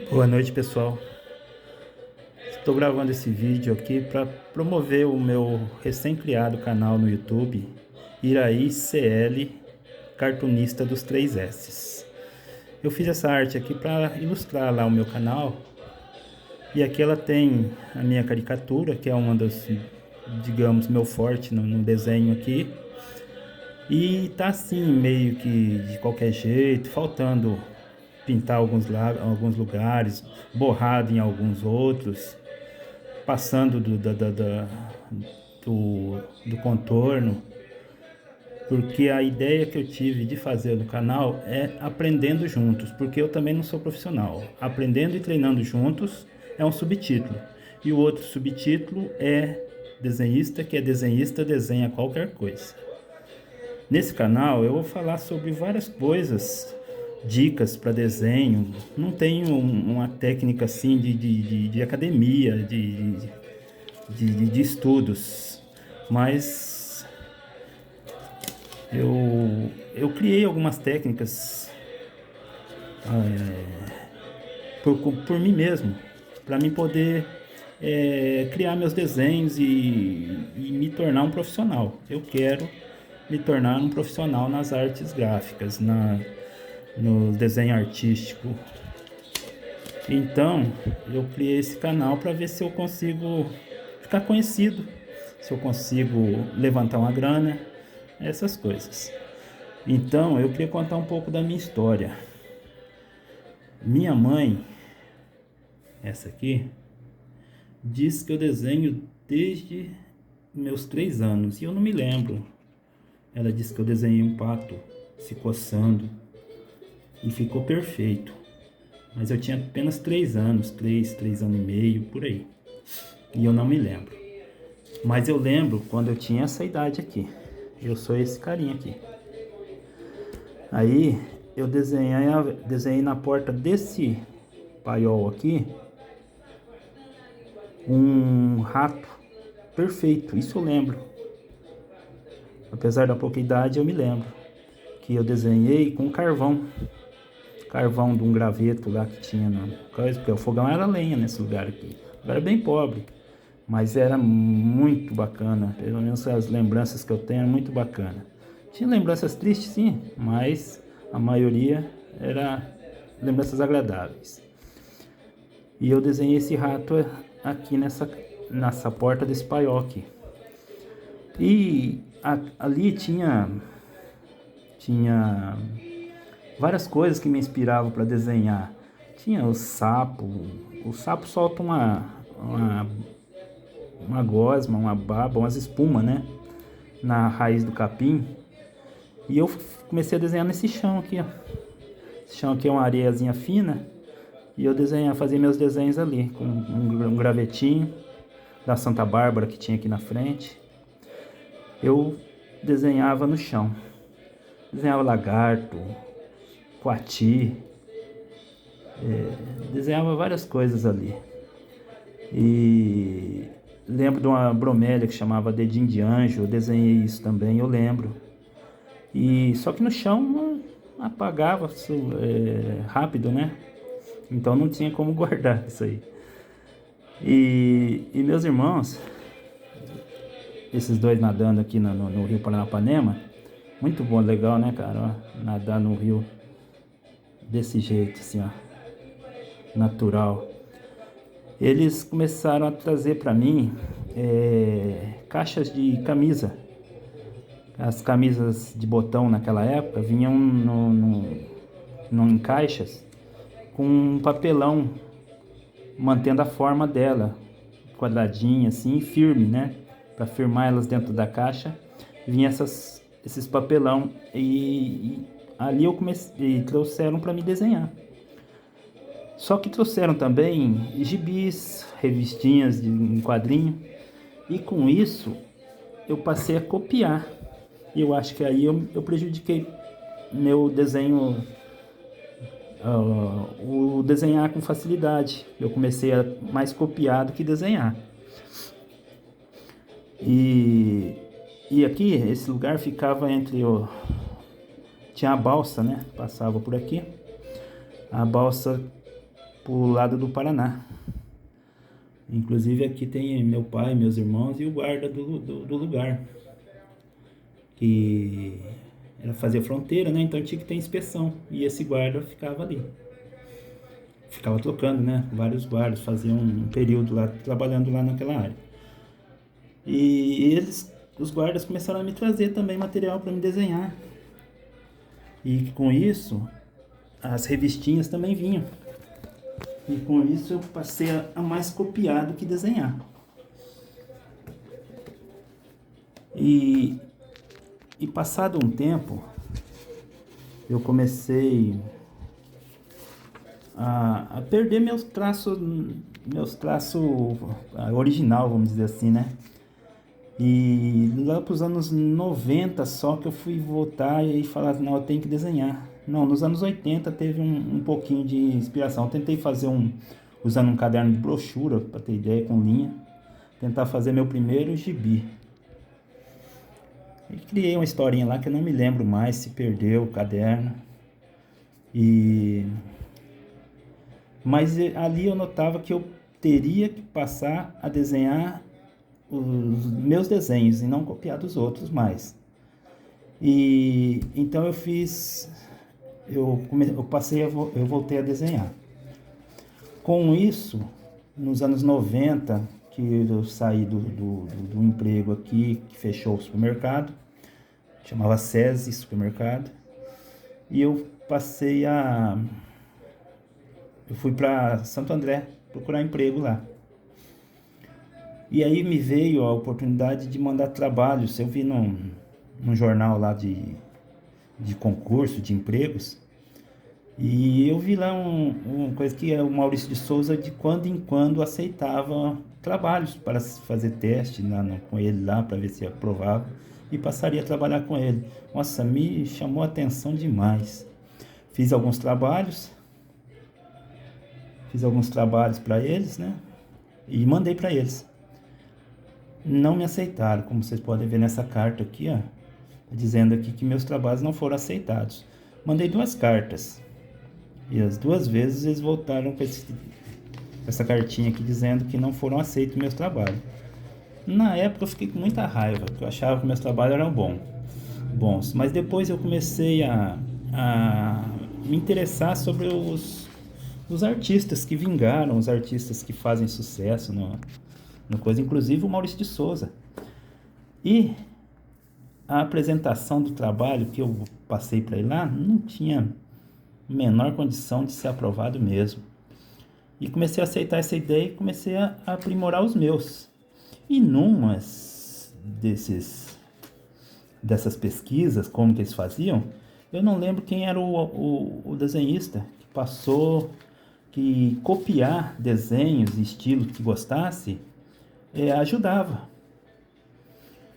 Boa noite, pessoal. Estou gravando esse vídeo aqui para promover o meu recém-criado canal no YouTube, Iraí CL, cartunista dos 3S. Eu fiz essa arte aqui para ilustrar lá o meu canal, e aqui ela tem a minha caricatura, que é uma das, digamos, meu forte no desenho aqui. E tá assim, meio que de qualquer jeito, faltando pintar alguns lugares, borrado em alguns outros, passando do contorno, porque a ideia que eu tive de fazer no canal é aprendendo juntos, porque eu também não sou profissional. Aprendendo e treinando juntos é um subtítulo, e o outro subtítulo é desenhista, que é desenhista desenha qualquer coisa. Nesse canal eu vou falar sobre várias coisas, dicas para desenho. Não tenho uma técnica assim de academia, de estudos, mas eu criei algumas técnicas por mim mesmo, para mim poder criar meus desenhos e me tornar um profissional. Eu quero me tornar um profissional nas artes gráficas, no desenho artístico. Então, eu criei esse canal para ver se eu consigo ficar conhecido, se eu consigo levantar uma grana, essas coisas. Então, eu queria contar um pouco da minha história. Minha mãe, essa aqui, diz que eu desenho desde meus 3 anos e eu não me lembro. Ela disse que eu desenhei um pato se coçando e ficou perfeito. Mas eu tinha apenas 3 anos, 3 anos e meio, por aí. E eu não me lembro. Mas eu lembro quando eu tinha essa idade aqui. Eu sou esse carinha aqui. Aí eu desenhei na porta desse paiol aqui um rato perfeito. Isso eu lembro. Apesar da pouca idade, eu me lembro que eu desenhei com carvão de um graveto lá que tinha na coisa, porque o fogão era lenha nesse lugar aqui. Era bem pobre, mas era muito bacana. Pelo menos as lembranças que eu tenho é muito bacana. Tinha lembranças tristes, sim, mas a maioria era lembranças agradáveis. E eu desenhei esse rato aqui nessa porta desse paiol aqui. E ali tinha várias coisas que me inspiravam para desenhar. Tinha o sapo solta uma gosma, uma baba, umas espumas, né? Na raiz do capim. E eu comecei a desenhar nesse chão aqui, ó. Esse chão aqui é uma areiazinha fina. E eu fazia meus desenhos ali, com um gravetinho da Santa Bárbara que tinha aqui na frente. Eu desenhava no chão. Desenhava lagarto, coati, desenhava várias coisas ali. E lembro de uma bromélia que chamava Dedinho de Anjo, eu desenhei isso também, eu lembro. E só que no chão apagava rápido, né? Então não tinha como guardar isso aí. E meus irmãos, esses dois nadando aqui no Rio Paranapanema, muito bom, legal, né, cara? Ó, nadar no rio desse jeito, assim, ó, natural. Eles começaram a trazer para mim caixas de camisa. As camisas de botão naquela época vinham em caixas com um papelão mantendo a forma dela, quadradinha assim, firme, né? Para firmar elas dentro da caixa, vinha esses papelão e ali eu comecei, e trouxeram para me desenhar. Só que trouxeram também gibis, revistinhas em quadrinho, e com isso eu passei a copiar. E eu acho que aí eu prejudiquei meu desenho, o desenhar com facilidade. Eu comecei a mais copiar do que desenhar. E aqui, esse lugar ficava tinha a balsa, né? Passava por aqui. A balsa pro lado do Paraná. Inclusive aqui tem meu pai, meus irmãos e o guarda do lugar. Que era fazer fronteira, né? Então tinha que ter inspeção. E esse guarda ficava ali. Ficava trocando, né? Vários guardas, faziam um período lá, trabalhando lá naquela área. E os guardas começaram a me trazer também material para me desenhar. E com isso, as revistinhas também vinham. E com isso eu passei a mais copiar do que desenhar. E passado um tempo, eu comecei a perder meus traços original, vamos dizer assim, né? E lá para os anos 90 só que eu fui voltar e falar, não, eu tenho que desenhar. Não, nos anos 80 teve um pouquinho de inspiração. Eu tentei fazer usando um caderno de brochura, para ter ideia, com linha. Tentar fazer meu primeiro gibi. E criei uma historinha lá que eu não me lembro mais, se perdeu o caderno. Mas ali eu notava que eu teria que passar a desenhar os meus desenhos e não copiar dos outros mais. E então eu voltei a desenhar. Com isso, nos anos 90, que eu saí do emprego aqui, que fechou o supermercado, chamava SESI Supermercado, e eu fui para Santo André procurar emprego lá. E aí me veio a oportunidade de mandar trabalhos. Eu vi num jornal lá de concurso, de empregos, e eu vi lá uma coisa que o Maurício de Souza de quando em quando aceitava trabalhos para fazer teste com ele lá, para ver se aprovava, e passaria a trabalhar com ele. Nossa, me chamou a atenção demais. Fiz alguns trabalhos para eles, né? E mandei para eles. Não me aceitaram, como vocês podem ver nessa carta aqui, ó, dizendo aqui que meus trabalhos não foram aceitados. Mandei 2 cartas e as 2 vezes eles voltaram com essa cartinha aqui dizendo que não foram aceitos meus trabalhos. Na época eu fiquei com muita raiva, porque eu achava que meus trabalhos eram bons, mas depois eu comecei a me interessar sobre os artistas que vingaram, os artistas que fazem sucesso no coisa, inclusive o Maurício de Souza. E a apresentação do trabalho que eu passei para ir lá não tinha a menor condição de ser aprovado mesmo. E comecei a aceitar essa ideia e comecei a aprimorar os meus. E dessas pesquisas, como que eles faziam, eu não lembro quem era o desenhista que passou que copiar desenhos e estilos que gostasse ajudava.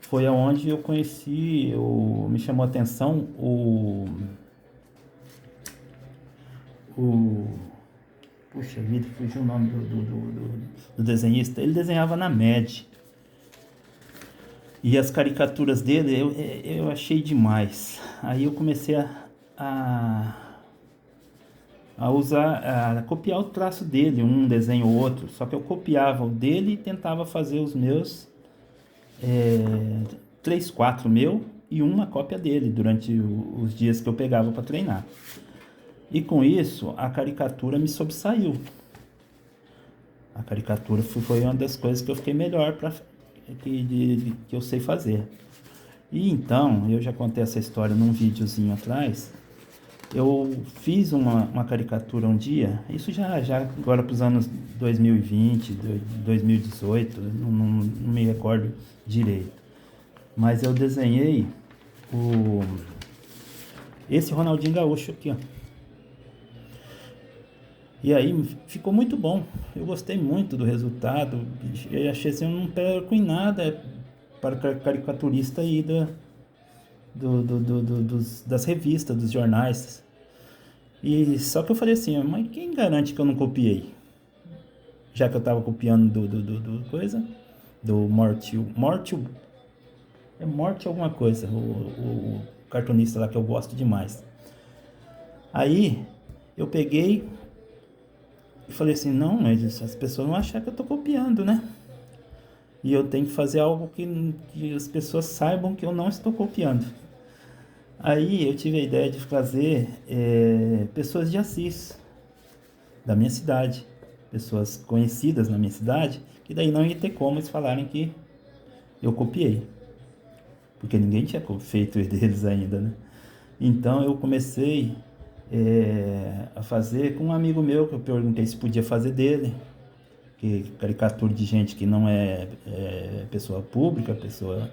Foi aonde eu conheci, me chamou a atenção puxa vida, fugiu o nome do desenhista. Ele desenhava na MED. E as caricaturas dele eu achei demais. Aí eu comecei a copiar o traço dele, um desenho ou outro. Só que eu copiava o dele e tentava fazer os meus 3, 4 meu e uma cópia dele durante os dias que eu pegava para treinar. E com isso a caricatura me sobressaiu. A caricatura foi uma das coisas que eu fiquei melhor que eu sei fazer. E então, eu já contei essa história num videozinho atrás. Eu fiz uma caricatura um dia, isso já agora para os anos 2020, 2018, não me recordo direito. Mas eu desenhei esse Ronaldinho Gaúcho aqui, ó. E aí ficou muito bom, eu gostei muito do resultado, eu achei assim, eu não perco em nada para caricaturista aí das revistas, dos jornais. E só que eu falei assim, mas quem garante que eu não copiei? Já que eu estava copiando do Mortil, é Morte alguma coisa, o cartunista lá que eu gosto demais. Aí eu peguei Eu falei assim, não, mas as pessoas vão achar que eu estou copiando, né? E eu tenho que fazer algo que as pessoas saibam que eu não estou copiando. Aí eu tive a ideia de fazer pessoas de Assis, da minha cidade. Pessoas conhecidas na minha cidade, que daí não ia ter como eles falarem que eu copiei. Porque ninguém tinha feito deles ainda, né? Então eu comecei a fazer com um amigo meu, que eu perguntei se podia fazer dele, que caricatura de gente que não é pessoa pública, pessoa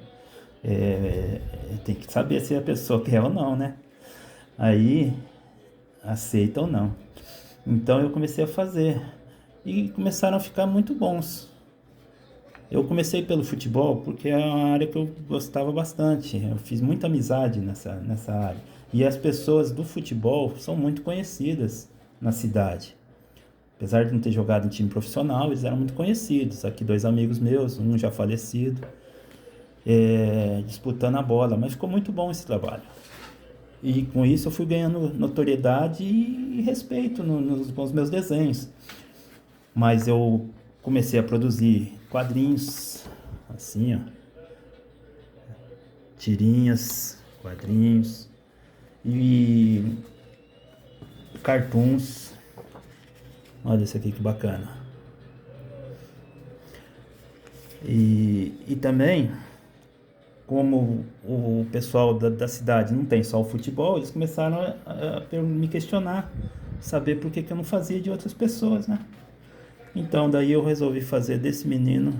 tem que saber se a pessoa quer ou não, né? Aí aceita ou não. Então eu comecei a fazer e começaram a ficar muito bons. Eu comecei pelo futebol porque é uma área que eu gostava bastante. Eu fiz muita amizade nessa área. E as pessoas do futebol são muito conhecidas na cidade. Apesar de não ter jogado em time profissional, eles eram muito conhecidos. Aqui dois amigos meus, um já falecido, disputando a bola. Mas ficou muito bom esse trabalho. E com isso eu fui ganhando notoriedade e respeito nos meus desenhos. Mas eu comecei a produzir quadrinhos, assim, ó, tirinhas, quadrinhos e cartoons. Olha esse aqui que bacana. E também, como o pessoal da cidade não tem só o futebol, eles começaram a me questionar, saber por que eu não fazia de outras pessoas, né? Então daí eu resolvi fazer desse menino,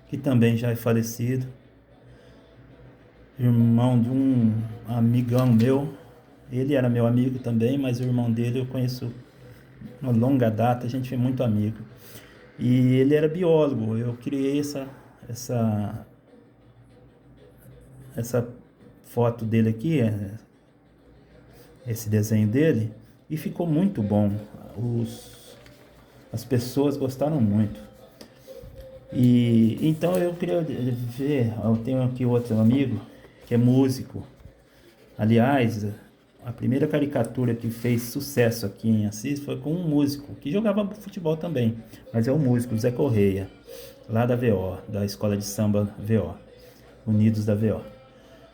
que também já é falecido, irmão de um amigão meu. Ele era meu amigo também, mas o irmão dele eu conheço uma longa data, a gente é muito amigo. E ele era biólogo, eu criei essa foto dele aqui, esse desenho dele, e ficou muito bom. As pessoas gostaram muito. E então eu queria ver, eu tenho aqui outro amigo que é músico. Aliás, a primeira caricatura que fez sucesso aqui em Assis foi com um músico que jogava futebol também, mas é o músico Zé Correia, lá da VO, da escola de samba VO, Unidos da VO.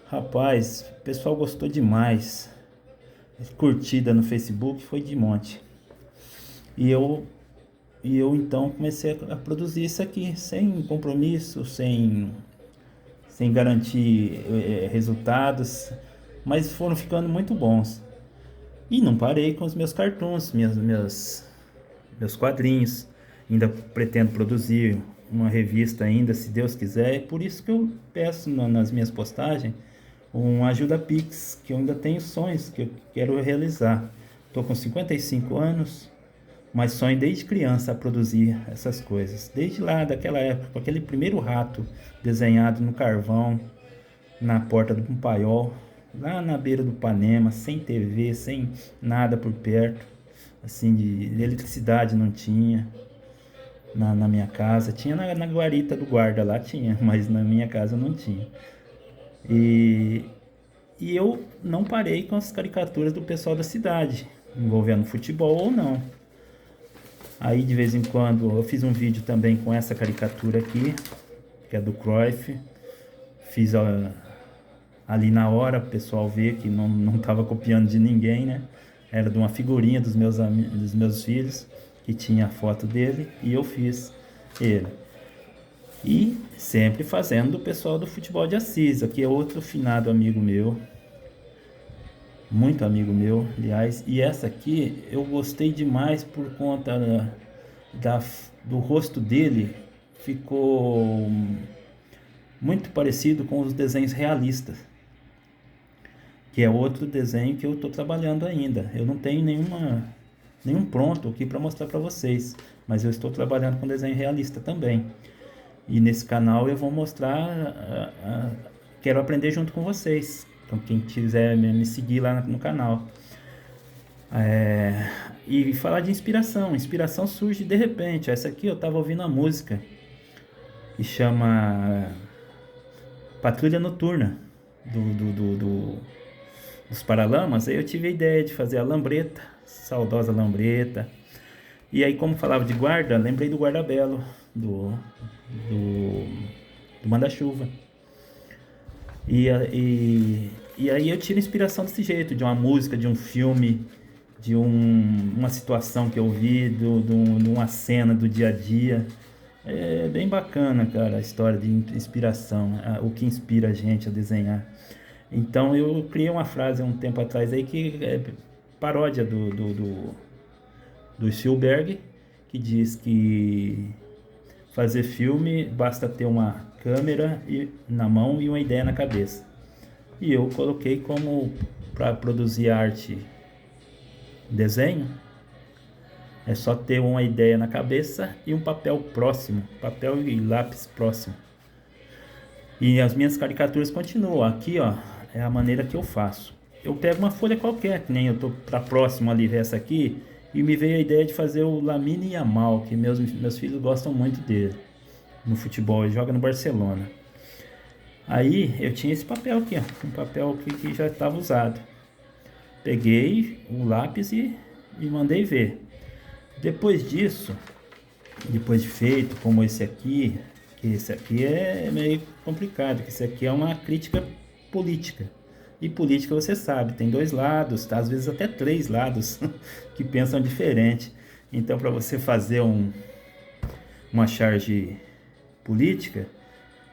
Rapaz, o pessoal gostou demais. Curtida no Facebook foi de monte. E eu então comecei a produzir isso aqui, sem compromisso, sem garantir resultados, mas foram ficando muito bons. E não parei com os meus cartoons, meus quadrinhos. Ainda pretendo produzir uma revista ainda, se Deus quiser. É por isso que eu peço nas minhas postagens um ajuda Pix, que eu ainda tenho sonhos que eu quero realizar. Estou com 55 anos, mas sonho desde criança a produzir essas coisas. Desde lá, daquela época, com aquele primeiro rato desenhado no carvão, na porta do paiol, lá na beira do Panema, sem TV, sem nada por perto, assim, de eletricidade não tinha na minha casa. Tinha na guarita do guarda, lá tinha, mas na minha casa não tinha. E eu não parei com as caricaturas do pessoal da cidade, envolvendo futebol ou não. Aí de vez em quando eu fiz um vídeo também com essa caricatura aqui, que é do Cruyff. Fiz ali na hora, o pessoal ver que não estava copiando de ninguém, né? Era de uma figurinha dos meus filhos, que tinha a foto dele, e eu fiz ele. E sempre fazendo do pessoal do futebol de Assis, aqui é outro finado amigo meu, muito amigo meu, aliás. E essa aqui eu gostei demais por conta do rosto dele, ficou muito parecido com os desenhos realistas, que é outro desenho que eu estou trabalhando ainda. Eu não tenho nenhum pronto aqui para mostrar para vocês, mas eu estou trabalhando com desenho realista também. E nesse canal eu vou mostrar, quero aprender junto com vocês. Então quem quiser me seguir lá no canal. E falar de inspiração. Inspiração surge de repente. Essa aqui eu estava ouvindo a música que chama Patrulha Noturna dos Paralamas. Aí eu tive a ideia de fazer a Lambreta, saudosa Lambreta. E aí, como falava de guarda, lembrei do guarda-belo, do, do manda-chuva. E aí eu tiro inspiração desse jeito, de uma música, de um filme, de uma situação que eu vi, de uma cena do dia a dia. É bem bacana, cara, a história de inspiração, o que inspira a gente a desenhar. Então eu criei uma frase há um tempo atrás aí que é paródia do Spielberg, que diz que fazer filme basta ter uma câmera na mão e uma ideia na cabeça. E eu coloquei como para produzir arte, desenho, é só ter uma ideia na cabeça e um papel próximo, papel e lápis próximo. E as minhas caricaturas continuam. Aqui, ó, é a maneira que eu faço. Eu pego uma folha qualquer, que nem eu tô para próximo ali ver essa aqui, e me veio a ideia de fazer o Lamine Yamal, que meus filhos gostam muito dele no futebol, ele joga no Barcelona. Aí eu tinha esse papel aqui, ó, um papel que já estava usado. Peguei o lápis e mandei ver. Depois disso, depois de feito, como esse aqui, que esse aqui é meio complicado, que esse aqui é uma crítica política. E política você sabe, tem dois lados, tá? Às vezes até três lados que pensam diferente. Então, para você fazer uma charge política,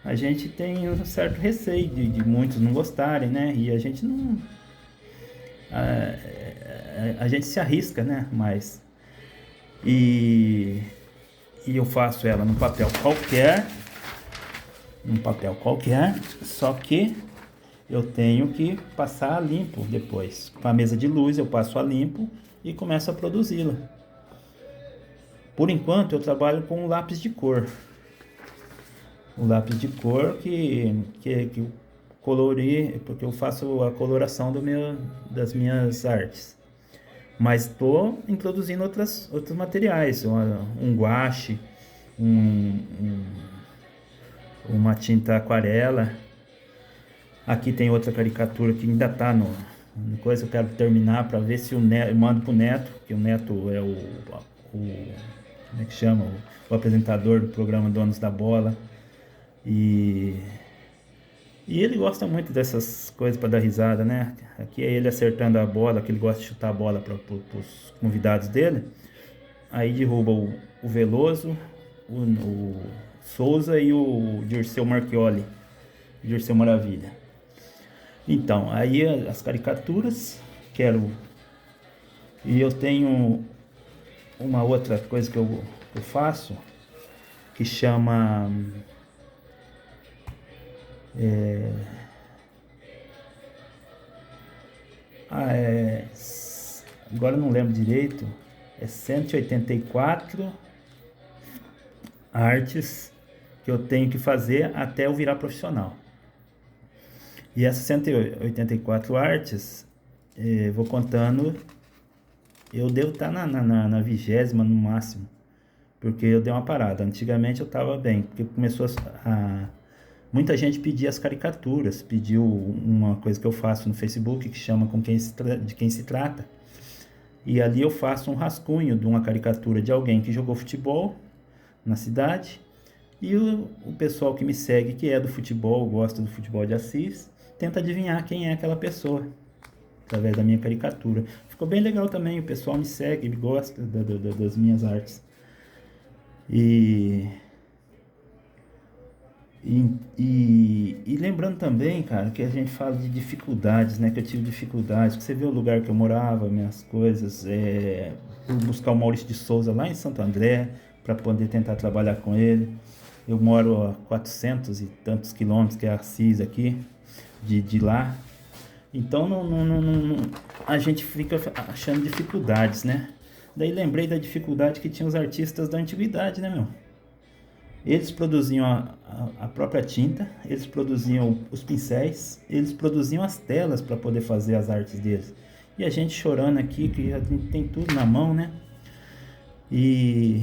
a gente tem um certo receio de muitos não gostarem, né? E a gente não... A gente se arrisca, né? Mas... E eu faço ela num papel qualquer, só que eu tenho que passar a limpo depois. Com a mesa de luz eu passo a limpo e começo a produzi-la. Por enquanto eu trabalho com um lápis de cor. Um lápis de cor que eu colori, porque eu faço a coloração das minhas artes. Mas estou introduzindo outros materiais, um guache, uma tinta aquarela. Aqui tem outra caricatura que ainda está no coisa, eu quero terminar para ver se o Neto, eu mando pro Neto, que o Neto é o como é que chama? O apresentador do programa Donos da Bola. E ele gosta muito dessas coisas para dar risada, né? Aqui é ele acertando a bola, que ele gosta de chutar a bola para os convidados dele. Aí derruba o Veloso, o Souza e o Dirceu Marchioli, Dirceu Maravilha. Então, aí as caricaturas, e eu tenho uma outra coisa que eu faço, que chama... agora eu não lembro direito, é 184 artes que eu tenho que fazer até eu virar profissional. E essas 184 artes, vou contando, eu devo estar na 20ª no máximo, porque eu dei uma parada. Antigamente eu estava bem, porque começou muita gente pedia as caricaturas, pediu uma coisa que eu faço no Facebook que chama de quem se trata. E ali eu faço um rascunho de uma caricatura de alguém que jogou futebol na cidade. E o pessoal que me segue, que é do futebol, gosta do futebol de Assis, tenta adivinhar quem é aquela pessoa, através da minha caricatura. Ficou bem legal também, o pessoal me segue, me gosta das minhas artes. E lembrando também, cara, que a gente fala de dificuldades, né? Que eu tive dificuldades, que você vê o lugar que eu morava, minhas coisas, buscar o Maurício de Souza lá em Santo André, para poder tentar trabalhar com ele. Eu moro a 400 e tantos quilômetros, que é Assis aqui, de lá. Então a gente fica achando dificuldades, né? Daí lembrei da dificuldade que tinham os artistas da antiguidade, né, meu? Eles produziam a própria tinta, eles produziam os pincéis, eles produziam as telas para poder fazer as artes deles. E a gente chorando aqui, que a gente tem tudo na mão, né? E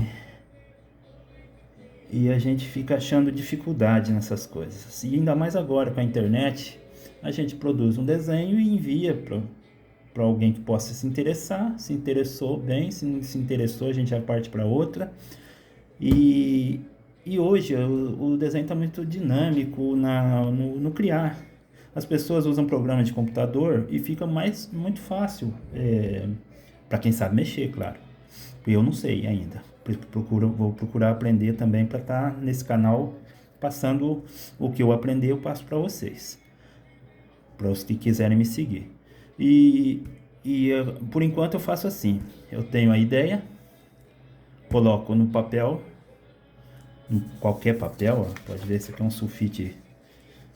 a gente fica achando dificuldade nessas coisas. E ainda mais agora com a internet, a gente produz um desenho e envia para alguém que possa se interessar. Se interessou, bem. Se não se interessou, a gente já parte para outra. E, e hoje o desenho está muito dinâmico no criar. As pessoas usam programa de computador e fica muito fácil, para quem sabe mexer, claro. Eu não sei ainda. Vou procurar aprender também para estar nesse canal passando o que eu aprendi, eu passo para vocês, para os que quiserem me seguir. Por enquanto eu faço assim: eu tenho a ideia, coloco no papel, em qualquer papel, ó, pode ver, esse aqui é um sulfite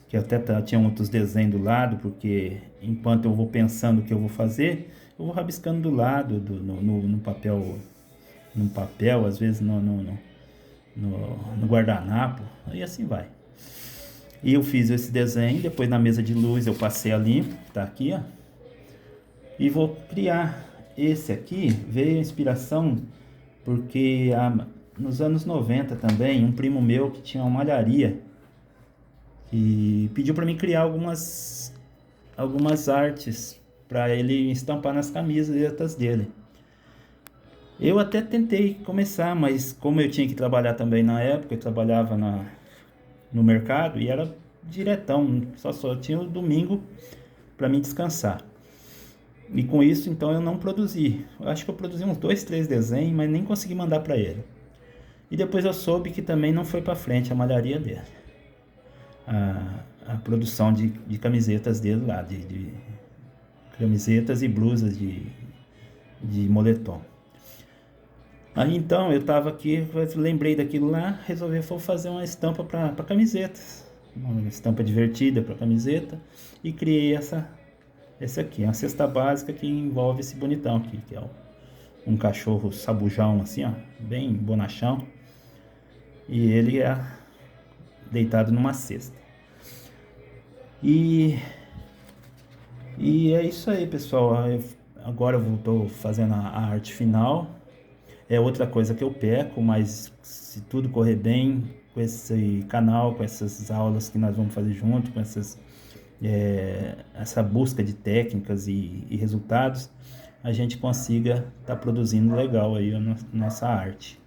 que até tinha outros desenhos do lado, porque enquanto eu vou pensando o que eu vou fazer, eu vou rabiscando do lado no papel, às vezes no guardanapo, e assim vai. E eu fiz esse desenho, depois na mesa de luz eu passei a limpo, tá aqui, ó. E vou criar esse aqui, veio a inspiração, porque nos anos 90 também, um primo meu que tinha uma malharia, e pediu para mim criar algumas artes para ele estampar nas camisetas dele. Eu até tentei começar, mas como eu tinha que trabalhar também na época, eu trabalhava no mercado e era diretão, só tinha o domingo para mim descansar. E com isso, então, eu não produzi. Eu acho que eu produzi uns 2, 3 desenhos, mas nem consegui mandar para ele. E depois eu soube que também não foi para frente a malharia dele. A produção de camisetas dele lá, de camisetas e blusas de moletom. Aí então eu tava aqui, lembrei daquilo lá, resolvi fazer uma estampa para camisetas, uma estampa divertida para camiseta, e criei essa aqui, uma cesta básica que envolve esse bonitão aqui, que é um cachorro sabujão assim, ó, bem bonachão, e ele é deitado numa cesta. E é isso aí, pessoal. Agora eu estou fazendo a arte final. É outra coisa que eu peco, mas se tudo correr bem com esse canal, com essas aulas que nós vamos fazer junto, com essa busca de técnicas e resultados, a gente consiga estar produzindo legal aí a nossa arte.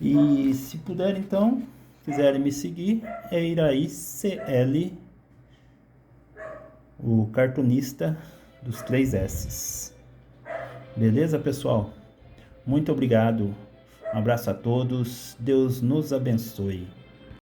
E se puder, então, quiserem me seguir, é Iraí CL, o cartunista dos 3 S's. Beleza, pessoal? Muito obrigado. Um abraço a todos. Deus nos abençoe.